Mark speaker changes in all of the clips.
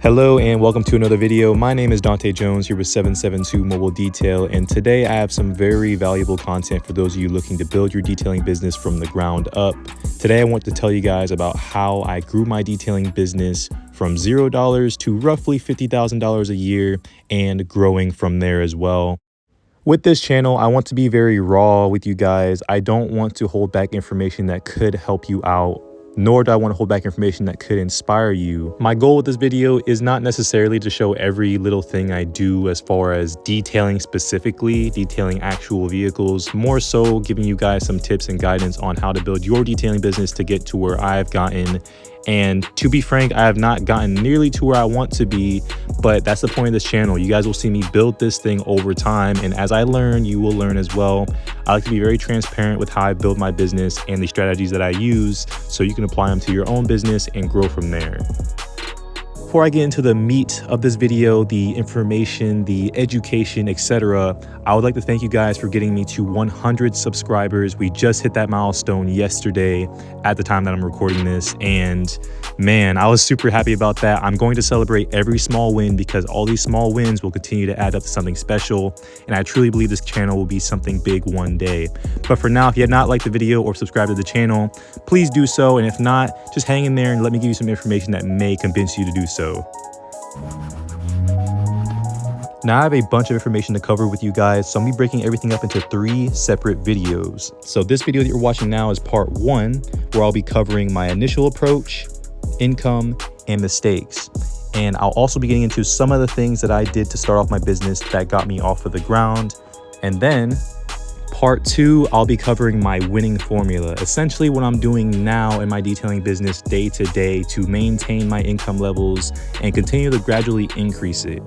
Speaker 1: Hello and welcome to another video. My name is Dante Jones here with 772 Mobile Detail, and today I have some very valuable content for those of you looking to build your detailing business from the ground up. Today I want to tell you guys about how I grew my detailing business from $0 to roughly $50,000 a year and growing from there as well. With this channel, I want to be very raw with you guys. I don't want to hold back information that could help you out, nor do I want to hold back information that could inspire you. My goal with this video is not necessarily to show every little thing I do as far as detailing specifically, detailing actual vehicles, more so giving you guys some tips and guidance on how to build your detailing business to get to where I've gotten. And to be frank, I have not gotten nearly to where I want to be, but that's the point of this channel. You guys will see me build this thing over time, and as I learn, you will learn as well. I like to be very transparent with how I build my business and the strategies that I use so you can apply them to your own business and grow from there. Before I get into the meat of this video, the information, the education, etc., I would like to thank you guys for getting me to 100 subscribers. We just hit that milestone yesterday at the time that I'm recording this, and man, I was super happy about that. I'm going to celebrate every small win because all these small wins will continue to add up to something special, and I truly believe this channel will be something big one day. But for now, if you have not liked the video or subscribed to the channel, please do so, and if not, just hang in there and let me give you some information that may convince you to do so. Now I have a bunch of information to cover with you guys, so I'm gonna be breaking everything up into 3 separate videos. So this video that you're watching now is part 1, where I'll be covering my initial approach, income, and mistakes. And I'll also be getting into some of the things that I did to start off my business that got me off of the ground. And then part 2, I'll be covering my winning formula, essentially what I'm doing now in my detailing business day to day to maintain my income levels and continue to gradually increase it.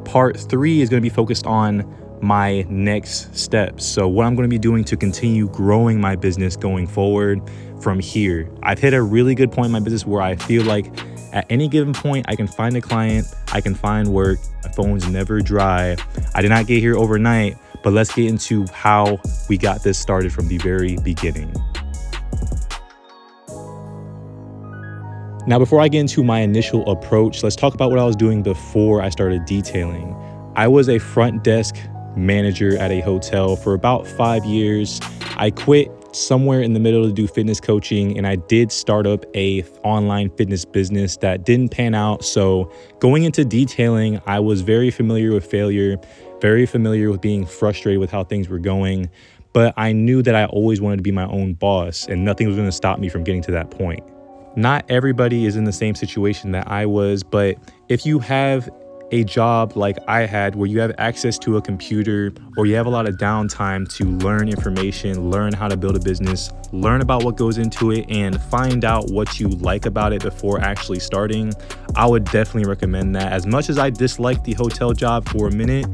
Speaker 1: Part 3 is going to be focused on my next steps. So what I'm going to be doing to continue growing my business going forward from here. I've hit a really good point in my business where I feel like at any given point, I can find a client, I can find work, my phone's never dry. I did not get here overnight, but let's get into how we got this started from the very beginning. Now, before I get into my initial approach, let's talk about what I was doing before I started detailing. I was a front desk manager at a hotel for about 5 years. I quit somewhere in the middle to do fitness coaching, and I did start up a online fitness business that didn't pan out. So going into detailing, I was very familiar with failure, very familiar with being frustrated with how things were going, but I knew that I always wanted to be my own boss, and nothing was going to stop me from getting to that point. Not everybody is in the same situation that I was, but if you have a job like I had where you have access to a computer or you have a lot of downtime to learn information, learn how to build a business, learn about what goes into it, and find out what you like about it before actually starting, I would definitely recommend that. As much as I disliked the hotel job for a minute,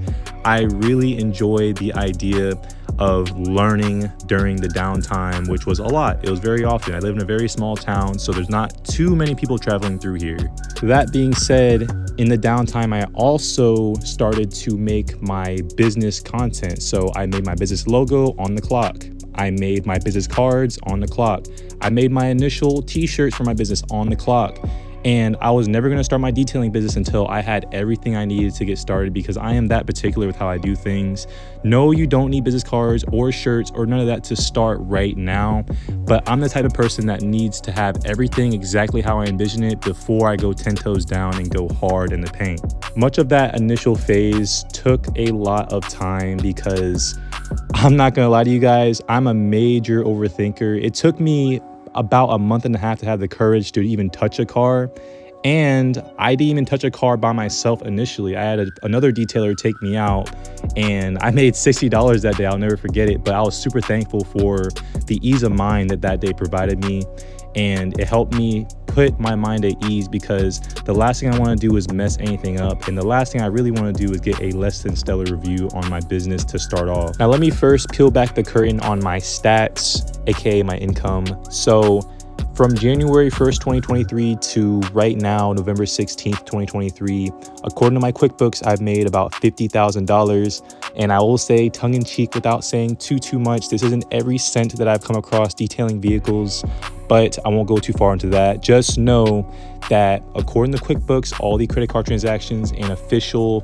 Speaker 1: I really enjoyed the idea of learning during the downtime, which was a lot. It was very often. I live in a very small town, so there's not too many people traveling through here. That being said, in the downtime, I also started to make my business content. So I made my business logo on the clock. I made my business cards on the clock. I made my initial t-shirts for my business on the clock. And I was never going to start my detailing business until I had everything I needed to get started, because I am that particular with how I do things. No, you don't need business cards or shirts or none of that to start right now, but I'm the type of person that needs to have everything exactly how I envision it before I go 10 toes down and go hard in the paint. Much of that initial phase took a lot of time because I'm not going to lie to you guys, I'm a major overthinker. It took me about a month and a half to have the courage to even touch a car. And I didn't even touch a car by myself initially. I had another detailer take me out, and I made $60 that day. I'll never forget it, but I was super thankful for the ease of mind that that day provided me. And it helped me put my mind at ease, because the last thing I want to do is mess anything up. And the last thing I really want to do is get a less than stellar review on my business to start off. Now, let me first peel back the curtain on my stats, aka my income. So from January 1st, 2023 to right now, November 16th, 2023, according to my QuickBooks, I've made about $50,000. And I will say, tongue in cheek, without saying too much, this isn't every cent that I've come across detailing vehicles, but I won't go too far into that. Just know that according to QuickBooks, all the credit card transactions and official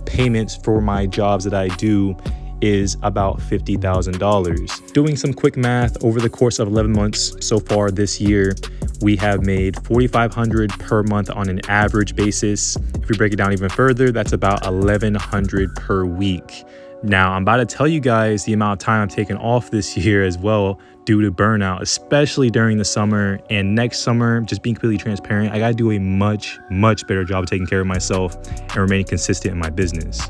Speaker 1: payments for my jobs that I do is about $50,000. Doing some quick math, over the course of 11 months so far this year, we have made $4,500 per month on an average basis. If we break it down even further, that's about $1,100 per week. Now, I'm about to tell you guys the amount of time I've taken off this year as well due to burnout, especially during the summer. And next summer, just being completely transparent, I gotta do a much better job of taking care of myself and remaining consistent in my business.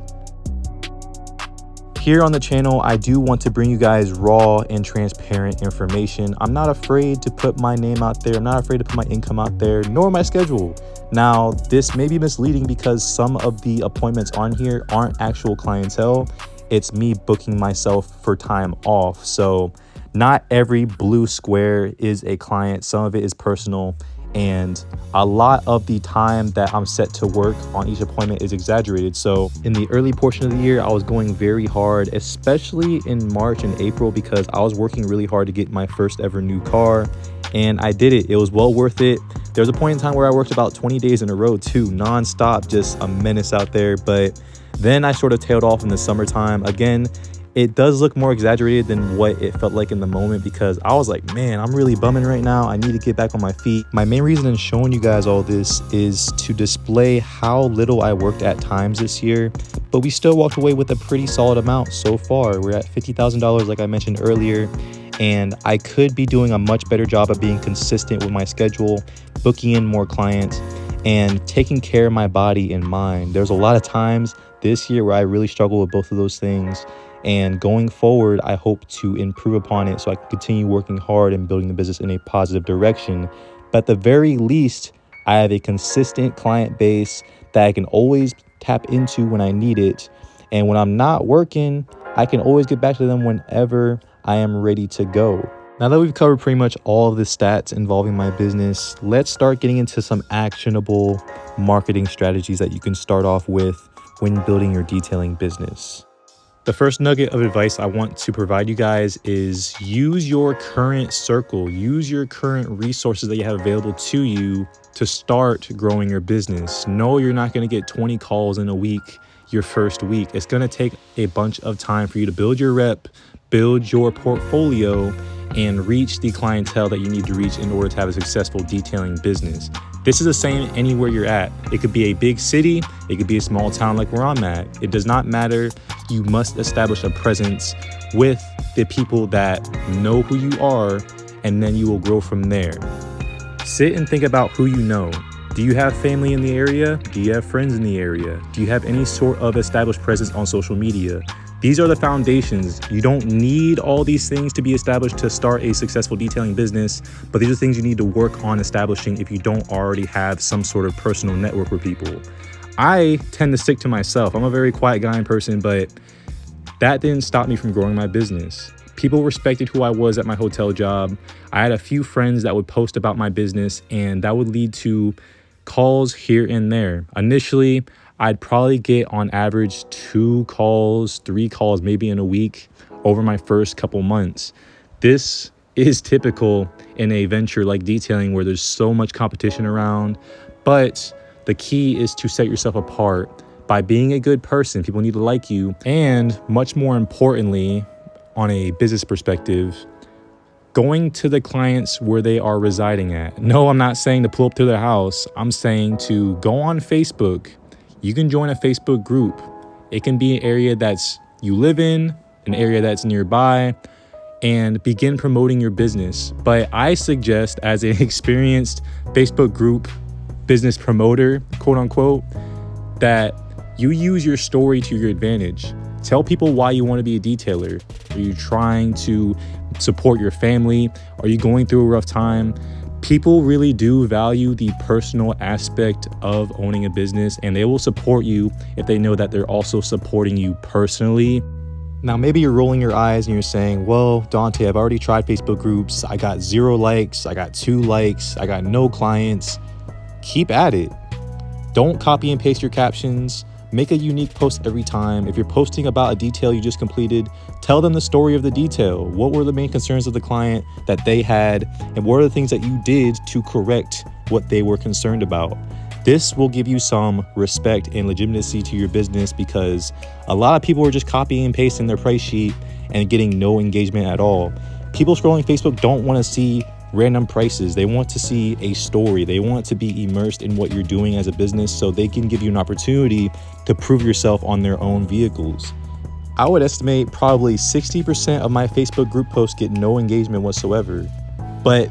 Speaker 1: Here on the channel, I do want to bring you guys raw and transparent information. I'm not afraid to put my name out there. I'm not afraid to put my income out there, nor my schedule. Now, this may be misleading because some of the appointments on here aren't actual clientele. It's me booking myself for time off. So not every blue square is a client. Some of it is personal. And a lot of the time that I'm set to work on each appointment is exaggerated. So in the early portion of the year, I was going very hard, especially in March and April, because I was working really hard to get my first ever new car. And I did it. It was well worth it. There was a point in time where I worked about 20 days in a row too, nonstop, just a menace out there. But then I sort of tailed off in the summertime. Again, it does look more exaggerated than what it felt like in the moment, because I was like, man, I'm really bumming right now. I need to get back on my feet. My main reason in showing you guys all this is to display how little I worked at times this year, but we still walked away with a pretty solid amount so far. We're at $50,000, like I mentioned earlier, and I could be doing a much better job of being consistent with my schedule, booking in more clients, and taking care of my body and mind. There's a lot of times this year where I really struggle with both of those things. And going forward, I hope to improve upon it so I can continue working hard and building the business in a positive direction. But at the very least, I have a consistent client base that I can always tap into when I need it. And when I'm not working, I can always get back to them whenever I am ready to go. Now that we've covered pretty much all of the stats involving my business, let's start getting into some actionable marketing strategies that you can start off with when building your detailing business. The first nugget of advice I want to provide you guys is use your current circle, use your current resources that you have available to you to start growing your business. No, you're not going to get 20 calls in a week your first week. It's going to take a bunch of time for you to build your rep, build your portfolio, and reach the clientele that you need to reach in order to have a successful detailing business. This is the same anywhere you're at. It could be a big city, it could be a small town like where I'm at. It does not matter. You must establish a presence with the people that know who you are, and then you will grow from there. Sit and think about who you know. Do you have family in the area? Do you have friends in the area? Do you have any sort of established presence on social media? These are the foundations. You don't need all these things to be established to start a successful detailing business, but these are things you need to work on establishing if you don't already have some sort of personal network with people. I tend to stick to myself. I'm a very quiet guy in person, but that didn't stop me from growing my business. People respected who I was at my hotel job. I had a few friends that would post about my business, and that would lead to calls here and there. Initially, I'd probably get on average 2 calls, 3 calls, maybe in a week over my first couple months. This is typical in a venture like detailing where there's so much competition around, but the key is to set yourself apart by being a good person. People need to like you. And much more importantly, on a business perspective, going to the clients where they are residing at. No, I'm not saying to pull up to their house. I'm saying to go on Facebook. You can join a Facebook group. It can be an area that's you live in, an area that's nearby, and begin promoting your business. But I suggest, as an experienced Facebook group business promoter, quote unquote, that you use your story to your advantage. Tell people why you want to be a detailer. Are you trying to support your family? Are you going through a rough time? People really do value the personal aspect of owning a business, and they will support you if they know that they're also supporting you personally. Now, maybe you're rolling your eyes and you're saying, well, Dante, I've already tried Facebook groups. I got 0 likes. I got 2 likes. I got no clients. Keep at it. Don't copy and paste your captions, Make a unique post every time. If you're posting about a detail you just completed, tell them the story of the detail. What were the main concerns of the client that they had, and what are the things that you did to correct what they were concerned about? This will give you some respect and legitimacy to your business, because a lot of people are just copying and pasting their price sheet and getting no engagement at all. People scrolling Facebook don't want to see random prices. They want to see a story. They want to be immersed in what you're doing as a business so they can give you an opportunity to prove yourself on their own vehicles. I would estimate probably 60% of my Facebook group posts get no engagement whatsoever, but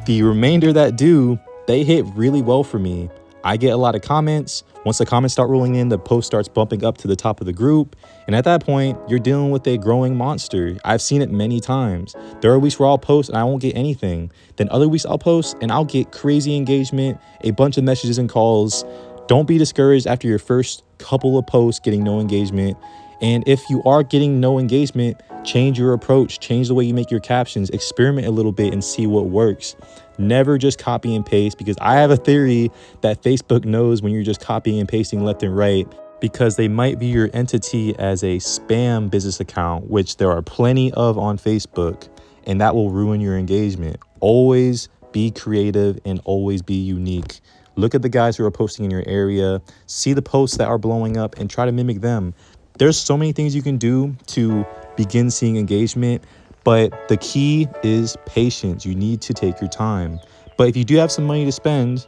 Speaker 1: the remainder that do, they hit really well for me. I get a lot of comments. Once the comments start rolling in, the post starts bumping up to the top of the group. And at that point, you're dealing with a growing monster. I've seen it many times. There are weeks where I'll post and I won't get anything. Then other weeks I'll post and I'll get crazy engagement, a bunch of messages and calls. Don't be discouraged after your first couple of posts getting no engagement. And if you are getting no engagement, change your approach, change the way you make your captions, experiment a little bit and see what works. Never just copy and paste, because I have a theory that Facebook knows when you're just copying and pasting left and right, because they might view your entity as a spam business account, which there are plenty of on Facebook, and that will ruin your engagement. Always be creative and always be unique. Look at the guys who are posting in your area, see the posts that are blowing up and try to mimic them. There's so many things you can do to begin seeing engagement, but the key is patience. You need to take your time. But if you do have some money to spend,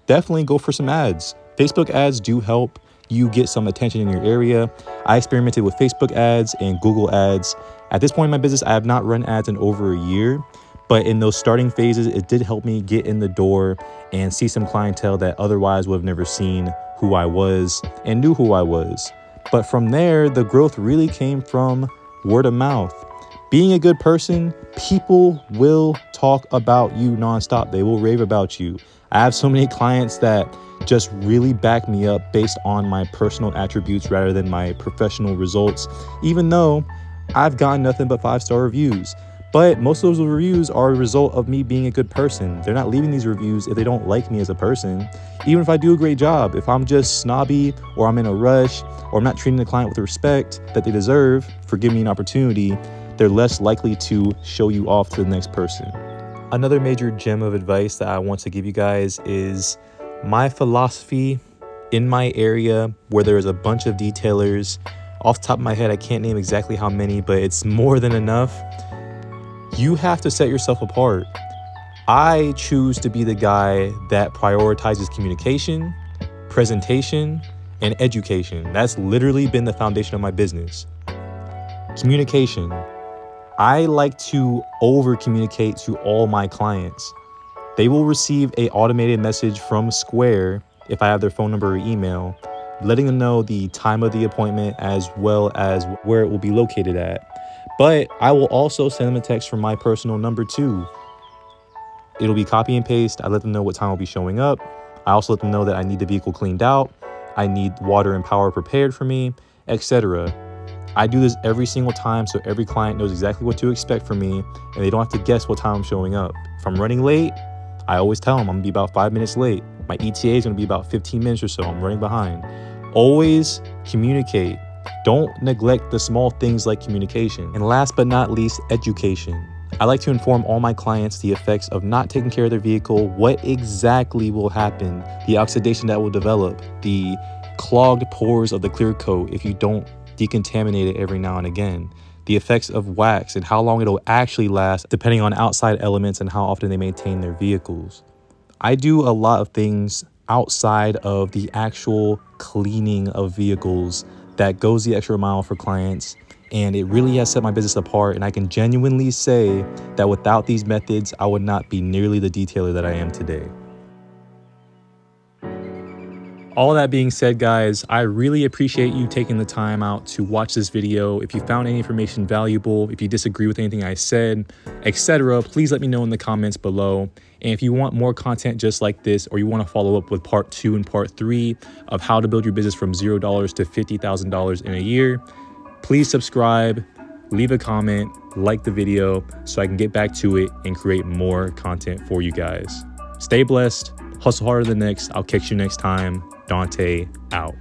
Speaker 1: definitely go for some ads. Facebook ads do help you get some attention in your area. I experimented with Facebook ads and Google ads. At this point in my business, I have not run ads in over a year, but in those starting phases, it did help me get in the door and see some clientele that otherwise would have never seen who I was and knew who I was. But from there, the growth really came from word of mouth. Being a good person, people will talk about you nonstop. They will rave about you. I have so many clients that just really back me up based on my personal attributes rather than my professional results, even though I've gotten nothing but 5-star reviews. But most of those reviews are a result of me being a good person. They're not leaving these reviews if they don't like me as a person. Even if I do a great job, if I'm just snobby or I'm in a rush or I'm not treating the client with the respect that they deserve for giving me an opportunity, they're less likely to show you off to the next person. Another major gem of advice that I want to give you guys is my philosophy in my area where there is a bunch of detailers. Off the top of my head, I can't name exactly how many, but it's more than enough. You have to set yourself apart. I choose to be the guy that prioritizes communication, presentation, and education. That's literally been the foundation of my business. Communication. I like to over communicate to all my clients. They will receive an automated message from Square if I have their phone number or email, letting them know the time of the appointment as well as where it will be located at. But I will also send them a text from my personal number too. It'll be copy and paste. I let them know what time I'll be showing up. I also let them know that I need the vehicle cleaned out. I need water and power prepared for me, etc. I do this every single time so every client knows exactly what to expect from me and they don't have to guess what time I'm showing up. If I'm running late, I always tell them I'm gonna be about 5 minutes late. My ETA is gonna be about 15 minutes or so. I'm running behind. Always communicate. Don't neglect the small things like communication. And last but not least, education. I like to inform all my clients the effects of not taking care of their vehicle, what exactly will happen, the oxidation that will develop, the clogged pores of the clear coat if you don't decontaminate it every now and again, the effects of wax and how long it'll actually last depending on outside elements and how often they maintain their vehicles. I do a lot of things outside of the actual cleaning of vehicles that goes the extra mile for clients, and it really has set my business apart. And I can genuinely say that without these methods, I would not be nearly the detailer that I am today. All that being said, guys, I really appreciate you taking the time out to watch this video. If you found any information valuable, if you disagree with anything I said, etc., please let me know in the comments below. And if you want more content just like this, or you want to follow up with part 2 and part 3 of how to build your business from $0 to $50,000 in a year, please subscribe, leave a comment, like the video so I can get back to it and create more content for you guys. Stay blessed, hustle harder than next. I'll catch you next time. Dante out.